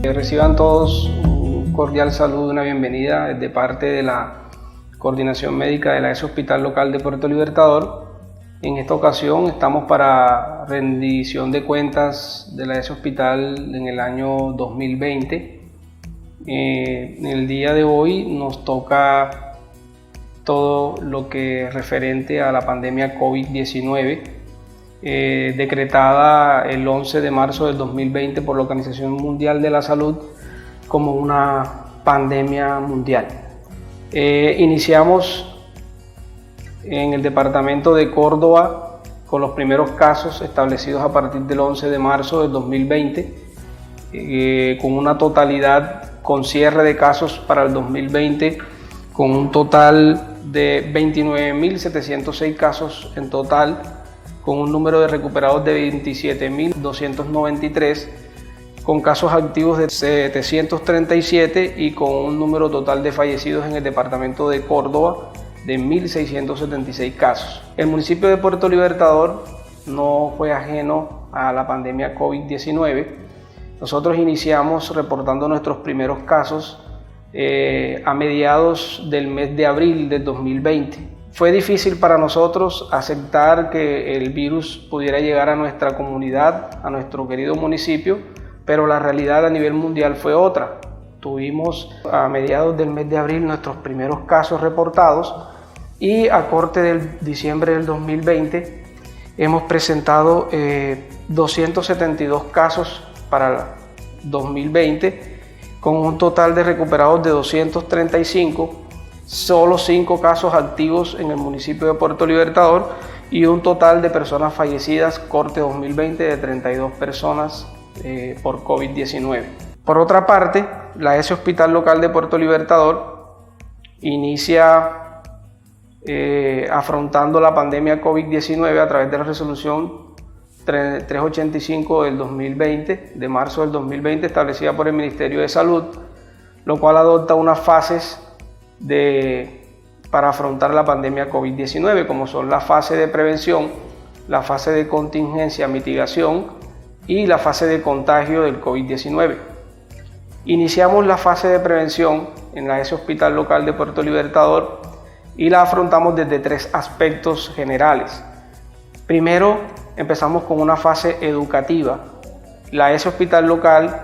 Reciban todos un cordial saludo, una bienvenida de parte de la Coordinación Médica de la ESO Hospital Local de Puerto Libertador. En esta ocasión estamos para rendición de cuentas de la ESO Hospital en el año 2020. En el día de hoy nos toca todo lo que es referente a la pandemia COVID-19. Decretada el 11 de marzo del 2020 por la Organización Mundial de la Salud como una pandemia mundial. Iniciamos en el departamento de Córdoba con los primeros casos establecidos a partir del 11 de marzo del 2020, con una totalidad con cierre de casos para el 2020 con un total de 29.706 casos en total, con un número de recuperados de 27.293, con casos activos de 737 y con un número total de fallecidos en el departamento de Córdoba de 1.676 casos. El municipio de Puerto Libertador no fue ajeno a la pandemia COVID-19. Nosotros iniciamos reportando nuestros primeros casos a mediados del mes de abril del 2020. Fue difícil para nosotros aceptar que el virus pudiera llegar a nuestra comunidad, a nuestro querido municipio, pero la realidad a nivel mundial fue otra. Tuvimos a mediados del mes de abril nuestros primeros casos reportados y a corte del diciembre del 2020 hemos presentado 272 casos para 2020 con un total de recuperados de 235. Solo 5 casos activos en el municipio de Puerto Libertador y un total de personas fallecidas corte 2020 de 32 personas por COVID-19. Por otra parte, la ESO Hospital Local de Puerto Libertador inicia afrontando la pandemia COVID-19 a través de la resolución 385 del 2020, de marzo del 2020, establecida por el Ministerio de Salud, lo cual adopta unas fases para afrontar la pandemia COVID-19, como son la fase de prevención, la fase de contingencia, mitigación y la fase de contagio del COVID-19. Iniciamos la fase de prevención en la ESO Hospital Local de Puerto Libertador y la afrontamos desde 3 aspectos generales. Primero, empezamos con una fase educativa. La ESO Hospital Local,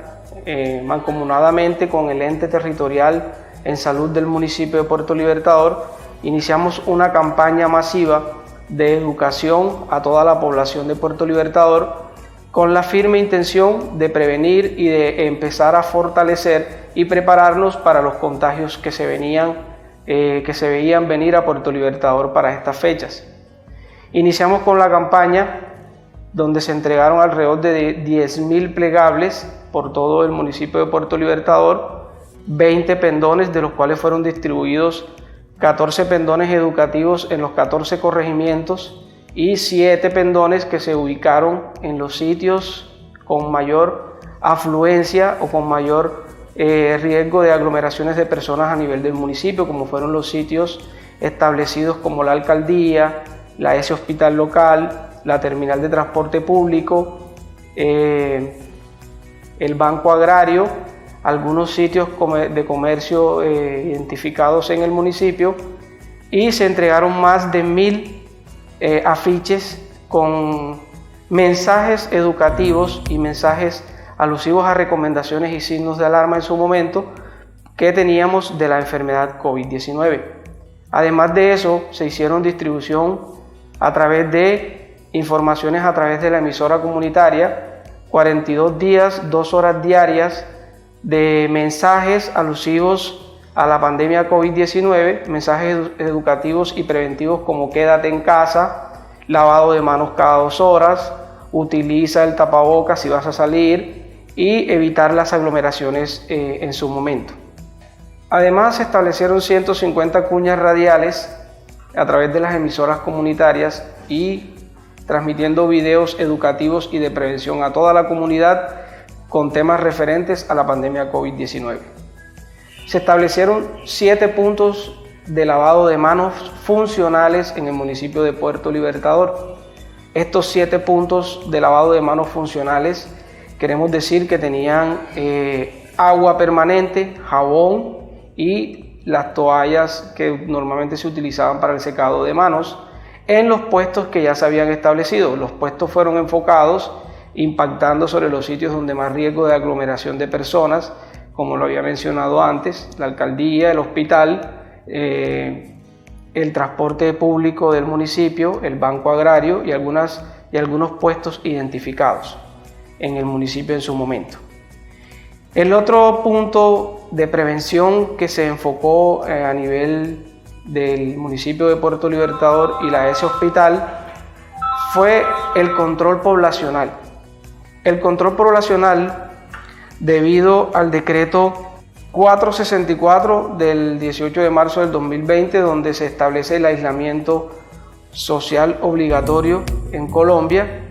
mancomunadamente con el ente territorial en salud del municipio de Puerto Libertador, iniciamos una campaña masiva de educación a toda la población de Puerto Libertador con la firme intención de prevenir y de empezar a fortalecer y prepararnos para los contagios que se veían venir a Puerto Libertador para estas fechas. Iniciamos con la campaña donde se entregaron alrededor de 10.000 plegables por todo el municipio de Puerto Libertador, 20 pendones, de los cuales fueron distribuidos 14 pendones educativos en los 14 corregimientos y 7 pendones que se ubicaron en los sitios con mayor afluencia o con mayor riesgo de aglomeraciones de personas a nivel del municipio, como fueron los sitios establecidos como la alcaldía, la ESO Hospital Local, la terminal de transporte público, el Banco Agrario, algunos sitios de comercio identificados en el municipio, y se entregaron más de 1.000 afiches con mensajes educativos y mensajes alusivos a recomendaciones y signos de alarma en su momento que teníamos de la enfermedad COVID-19. Además de eso, se hicieron distribución a través de informaciones a través de la emisora comunitaria, 42 días, 2 horas diarias, de mensajes alusivos a la pandemia COVID-19, mensajes educativos y preventivos como quédate en casa, lavado de manos cada 2 horas, utiliza el tapabocas si vas a salir y evitar las aglomeraciones en su momento. Además, se establecieron 150 cuñas radiales a través de las emisoras comunitarias y transmitiendo videos educativos y de prevención a toda la comunidad con temas referentes a la pandemia COVID-19. Se establecieron 7 puntos de lavado de manos funcionales en el municipio de Puerto Libertador. Estos 7 puntos de lavado de manos funcionales queremos decir que tenían agua permanente, jabón y las toallas que normalmente se utilizaban para el secado de manos en los puestos que ya se habían establecido. Los puestos fueron enfocados impactando sobre los sitios donde más riesgo de aglomeración de personas, como lo había mencionado antes, la alcaldía, el hospital, el transporte público del municipio, el banco agrario y algunos puestos identificados en el municipio en su momento. El otro punto de prevención que se enfocó a nivel del municipio de Puerto Libertador y la ES Hospital fue el control poblacional. El control poblacional, debido al decreto 464 del 18 de marzo del 2020, donde se establece el aislamiento social obligatorio en Colombia,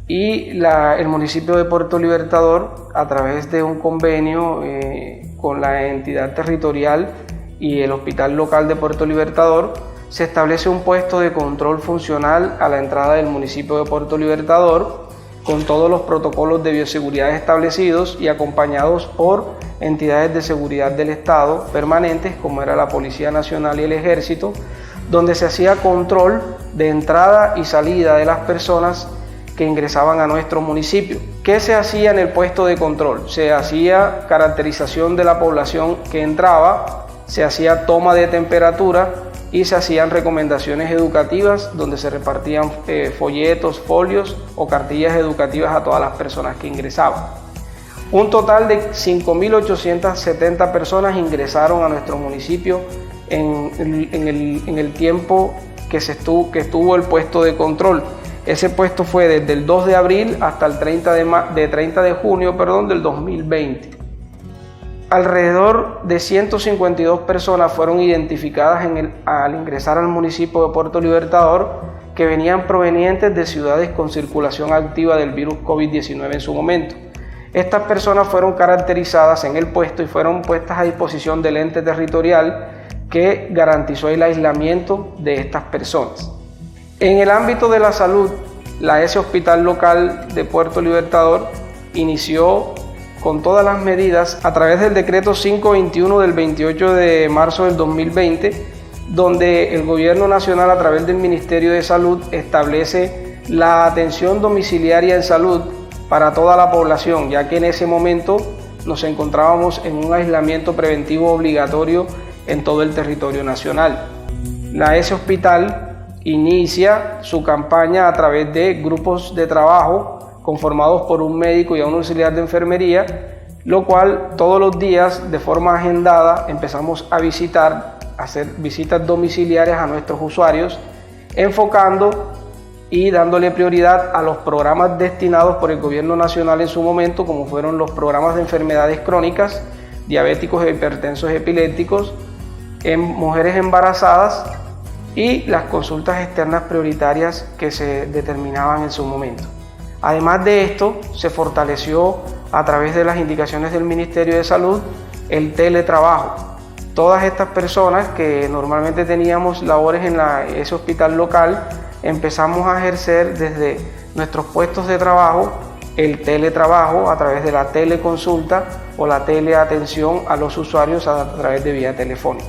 y el municipio de Puerto Libertador, a través de un convenio con la entidad territorial y el hospital local de Puerto Libertador, se establece un puesto de control funcional a la entrada del municipio de Puerto Libertador, con todos los protocolos de bioseguridad establecidos y acompañados por entidades de seguridad del Estado permanentes, como era la Policía Nacional y el Ejército, donde se hacía control de entrada y salida de las personas que ingresaban a nuestro municipio. ¿Qué se hacía en el puesto de control? Se hacía caracterización de la población que entraba, se hacía toma de temperatura y se hacían recomendaciones educativas donde se repartían folletos, folios o cartillas educativas a todas las personas que ingresaban. Un total de 5.870 personas ingresaron a nuestro municipio en el tiempo que estuvo el puesto de control. Ese puesto fue desde el 2 de abril hasta el 30 de junio del 2020. Alrededor de 152 personas fueron identificadas al ingresar al municipio de Puerto Libertador, que venían provenientes de ciudades con circulación activa del virus COVID-19 en su momento. Estas personas fueron caracterizadas en el puesto y fueron puestas a disposición del ente territorial que garantizó el aislamiento de estas personas. En el ámbito de la salud, la ES Hospital Local de Puerto Libertador inició con todas las medidas a través del decreto 521 del 28 de marzo del 2020, donde el Gobierno Nacional, a través del Ministerio de Salud, establece la atención domiciliaria en salud para toda la población, ya que en ese momento nos encontrábamos en un aislamiento preventivo obligatorio en todo el territorio nacional. La ES Hospital inicia su campaña a través de grupos de trabajo conformados por un médico y un auxiliar de enfermería, lo cual todos los días de forma agendada empezamos a hacer visitas domiciliarias a nuestros usuarios, enfocando y dándole prioridad a los programas destinados por el Gobierno Nacional en su momento, como fueron los programas de enfermedades crónicas, diabéticos e hipertensos epilépticos, en mujeres embarazadas y las consultas externas prioritarias que se determinaban en su momento. Además de esto, se fortaleció a través de las indicaciones del Ministerio de Salud el teletrabajo. Todas estas personas que normalmente teníamos labores en ese hospital local, empezamos a ejercer desde nuestros puestos de trabajo el teletrabajo a través de la teleconsulta o la teleatención a los usuarios a través de vía telefónica.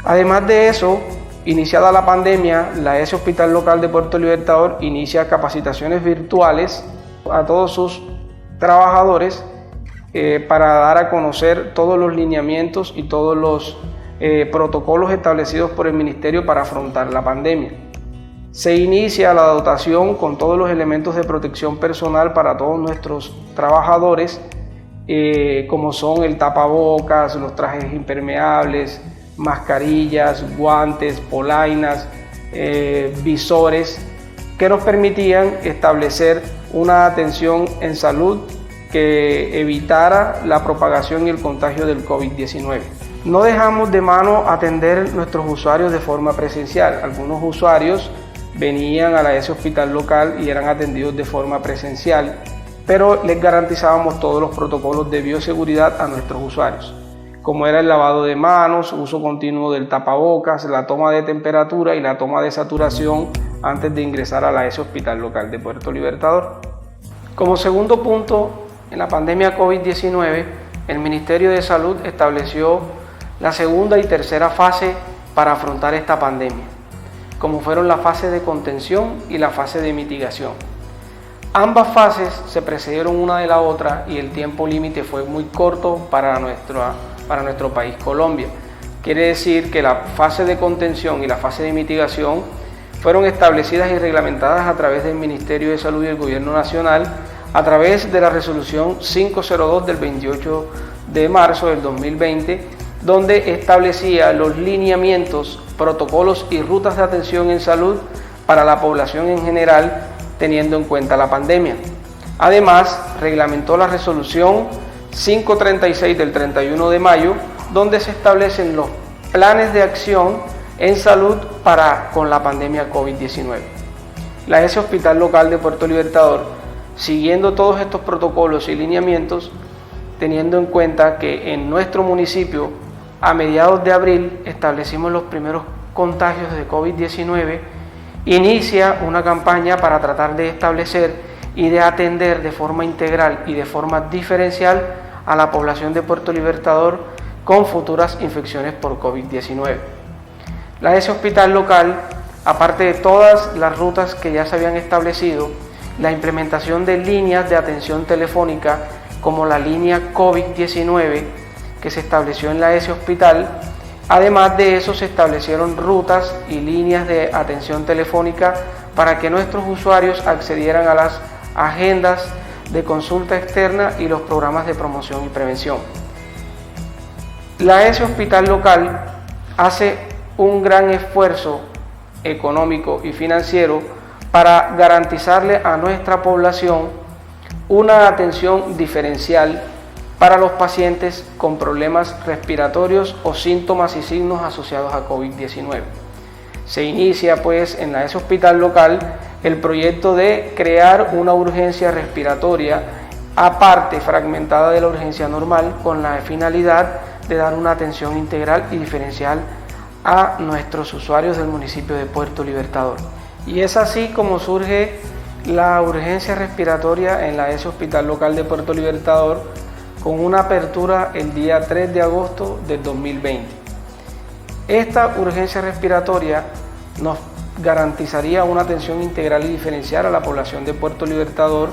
Además de eso, iniciada la pandemia, la ES Hospital Local de Puerto Libertador inicia capacitaciones virtuales a todos sus trabajadores para dar a conocer todos los lineamientos y todos los protocolos establecidos por el Ministerio para afrontar la pandemia. Se inicia la dotación con todos los elementos de protección personal para todos nuestros trabajadores, como son el tapabocas, los trajes impermeables, mascarillas, guantes, polainas, visores, que nos permitían establecer una atención en salud que evitara la propagación y el contagio del COVID-19. No dejamos de mano atender nuestros usuarios de forma presencial. Algunos usuarios venían a la ES Hospital Local y eran atendidos de forma presencial, pero les garantizábamos todos los protocolos de bioseguridad a nuestros usuarios. como era el lavado de manos, uso continuo del tapabocas, la toma de temperatura y la toma de saturación antes de ingresar a la ESE Hospital Local de Puerto Libertador. Como segundo punto, en la pandemia COVID-19, el Ministerio de Salud estableció la segunda y tercera fase para afrontar esta pandemia, como fueron la fase de contención y la fase de mitigación. Ambas fases se precedieron una de la otra y el tiempo límite fue muy corto para nuestro país, Colombia. Quiere decir que la fase de contención y la fase de mitigación fueron establecidas y reglamentadas a través del Ministerio de Salud y el Gobierno Nacional a través de la resolución 502 del 28 de marzo del 2020, donde establecía los lineamientos, protocolos y rutas de atención en salud para la población en general, teniendo en cuenta la pandemia. Además, reglamentó la resolución 536 del 31 de mayo, donde se establecen los planes de acción en salud con la pandemia COVID-19. La ESE Hospital Local de Puerto Libertador, siguiendo todos estos protocolos y lineamientos, teniendo en cuenta que en nuestro municipio, a mediados de abril, establecimos los primeros contagios de COVID-19, inicia una campaña para tratar de establecer y de atender de forma integral y de forma diferencial a la población de Puerto Libertador con futuras infecciones por COVID-19. La ESE Hospital Local, aparte de todas las rutas que ya se habían establecido, la implementación de líneas de atención telefónica como la línea COVID-19 que se estableció en la ESE Hospital. Además de eso, se establecieron rutas y líneas de atención telefónica para que nuestros usuarios accedieran a las agendas de consulta externa y los programas de promoción y prevención. La ESE Hospital Local hace un gran esfuerzo económico y financiero para garantizarle a nuestra población una atención diferencial para los pacientes con problemas respiratorios o síntomas y signos asociados a COVID-19. Se inicia pues en la ESE Hospital Local el proyecto de crear una urgencia respiratoria aparte, fragmentada de la urgencia normal, con la finalidad de dar una atención integral y diferencial a nuestros usuarios del municipio de Puerto Libertador. Y es así como surge la urgencia respiratoria en la ESE Hospital Local de Puerto Libertador, con una apertura el día 3 de agosto del 2020. Esta urgencia respiratoria nos garantizaría una atención integral y diferencial a la población de Puerto Libertador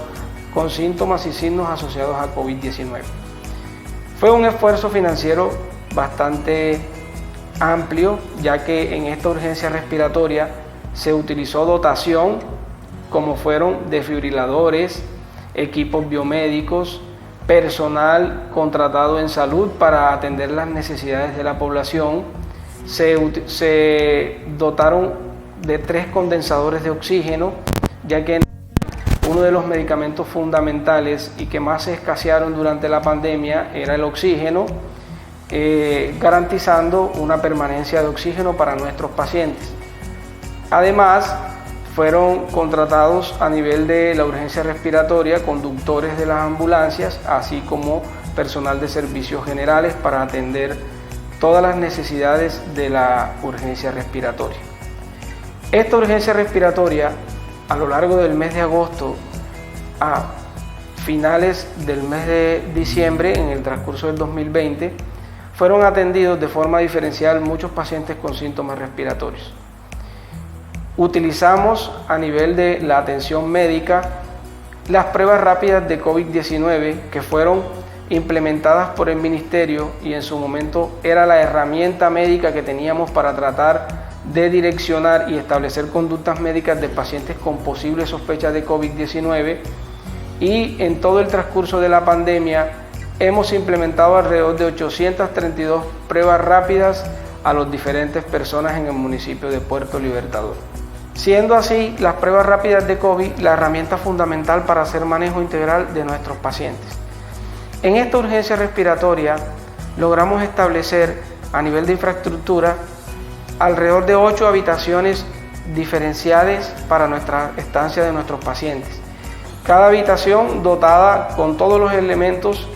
con síntomas y signos asociados a COVID-19. Fue un esfuerzo financiero bastante amplio, ya que en esta urgencia respiratoria se utilizó dotación como fueron desfibriladores, equipos biomédicos, personal contratado en salud para atender las necesidades de la población. Se dotaron de 3 condensadores de oxígeno, ya que uno de los medicamentos fundamentales y que más se escasearon durante la pandemia era el oxígeno, garantizando una permanencia de oxígeno para nuestros pacientes. Además, fueron contratados a nivel de la urgencia respiratoria conductores de las ambulancias, así como personal de servicios generales para atender todas las necesidades de la urgencia respiratoria. Esta urgencia respiratoria, a lo largo del mes de agosto a finales del mes de diciembre, en el transcurso del 2020, fueron atendidos de forma diferencial muchos pacientes con síntomas respiratorios. Utilizamos a nivel de la atención médica las pruebas rápidas de COVID-19 que fueron implementadas por el Ministerio y en su momento era la herramienta médica que teníamos para tratar de direccionar y establecer conductas médicas de pacientes con posible sospecha de COVID-19, y en todo el transcurso de la pandemia hemos implementado alrededor de 832 pruebas rápidas a las diferentes personas en el municipio de Puerto Libertador. Siendo así, las pruebas rápidas de COVID la herramienta fundamental para hacer manejo integral de nuestros pacientes. En esta urgencia respiratoria logramos establecer a nivel de infraestructura alrededor de 8 habitaciones diferenciadas para nuestra estancia de nuestros pacientes. Cada habitación dotada con todos los elementos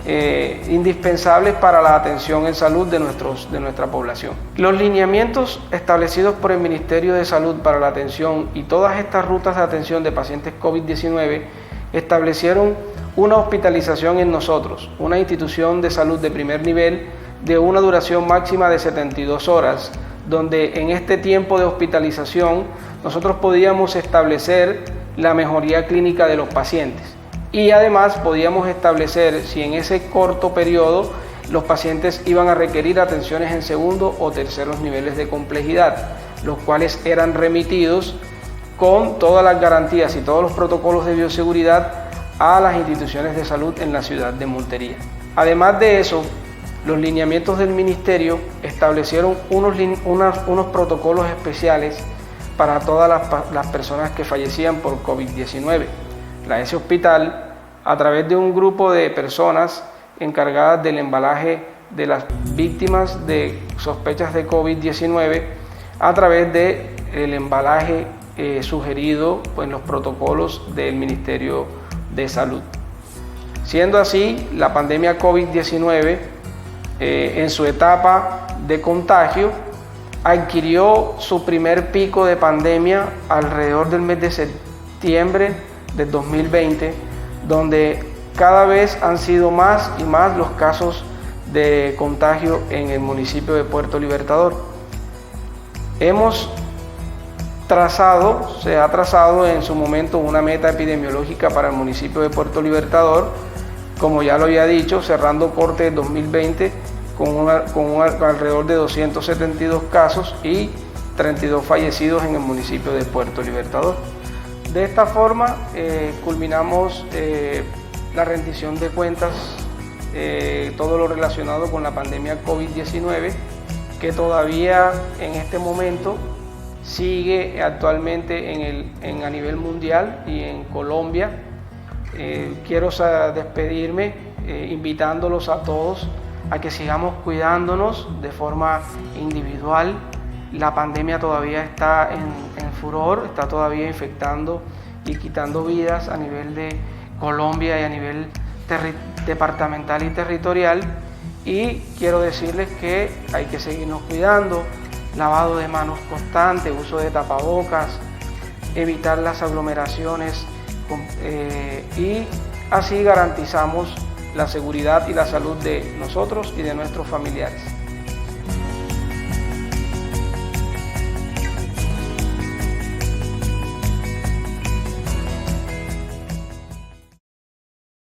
indispensables para la atención en salud de nuestra población. Los lineamientos establecidos por el Ministerio de Salud para la atención y todas estas rutas de atención de pacientes COVID-19 establecieron una hospitalización en nosotros, una institución de salud de primer nivel de una duración máxima de 72 horas, donde en este tiempo de hospitalización nosotros podíamos establecer la mejoría clínica de los pacientes y además podíamos establecer si en ese corto periodo los pacientes iban a requerir atenciones en segundo o terceros niveles de complejidad, los cuales eran remitidos con todas las garantías y todos los protocolos de bioseguridad a las instituciones de salud en la ciudad de Montería. Además de eso, los lineamientos del Ministerio establecieron unos protocolos especiales para todas las personas que fallecían por COVID-19. Ese hospital, a través de un grupo de personas encargadas del embalaje de las víctimas de sospechas de COVID-19, a través del embalaje sugerido en los protocolos del Ministerio de Salud. Siendo así, la pandemia COVID-19 en su etapa de contagio adquirió su primer pico de pandemia alrededor del mes de septiembre del 2020, donde cada vez han sido más y más los casos de contagio en el municipio de Puerto Libertador. Se ha trazado en su momento una meta epidemiológica para el municipio de Puerto Libertador, como ya lo había dicho, cerrando corte de 2020 con alrededor de 272 casos y 32 fallecidos en el municipio de Puerto Libertador. De esta forma culminamos la rendición de cuentas, todo lo relacionado con la pandemia COVID-19, que todavía en este momento sigue actualmente a nivel mundial y en Colombia. Quiero despedirme invitándolos a todos a que sigamos cuidándonos de forma individual. La pandemia todavía está en furor, está todavía infectando y quitando vidas a nivel de Colombia y a nivel departamental y territorial, y quiero decirles que hay que seguirnos cuidando, lavado de manos constante, uso de tapabocas, evitar las aglomeraciones y así garantizamos la seguridad y la salud de nosotros y de nuestros familiares.